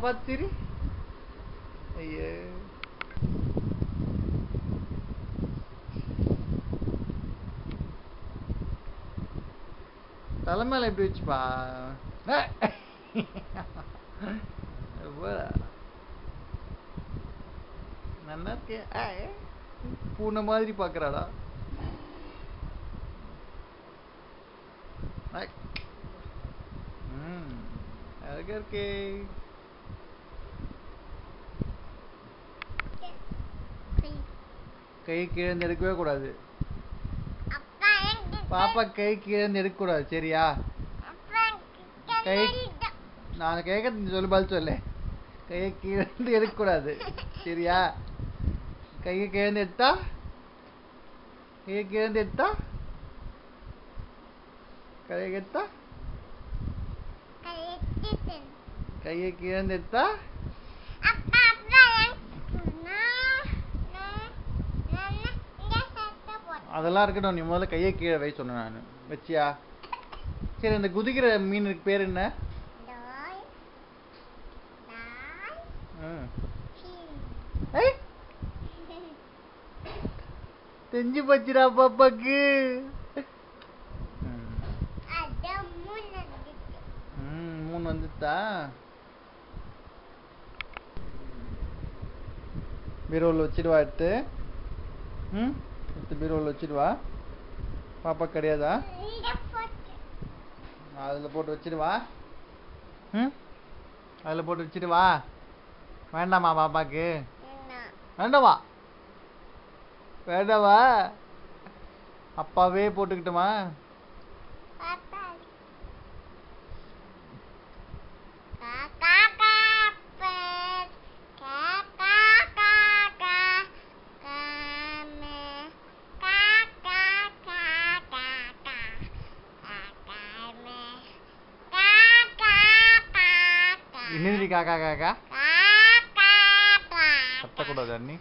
பார்த்துரு. ஐயே தலைமையில எப்படி வச்சுப்பா நல்லா இருக்கே. பூனை மாதிரி பாக்குறாடா. அழகா இருக்கே. கை கீழே எடுக்கவே கூடாது பாப்பா. கை கீழே எடுக்க கூடாது சரியா? கை நான் கேட்க சொல்லு பதில் சொல்லு. கையை கீழே எடுக்க கூடாது சரியா? கையை கீழே எடுத்தா கையை கீழே எடுத்தா கையை எடுத்தா கையை கீழே எடுத்தா அதெல்லாம் இருக்கட்டும். நீ முதல்ல கையை கீழே வை சொன்ன நான் வச்சியா? சரி இந்த குதிக்கிற மீனுக்கு பேர் என்ன? தெரிஞ்சு போச்சுடா பாப்பாக்கு. மூணு வந்துட்டா. பீரோவில் வச்சிடுவா எடுத்து. எடுத்து பீரோவில் வச்சிடுவா. பாப்பா கிடையாதா? அதில் போட்டு வச்சிடுவா. அதில் போட்டு வச்சிடுவா. வேண்டாமா பாப்பாக்கு? வேண்டாமா வேண்டாமா? அப்பாவே போட்டுக்கிட்டுமா? என்னடி காக்கா காக்கா கத்தக்கூடாது அண்ணி.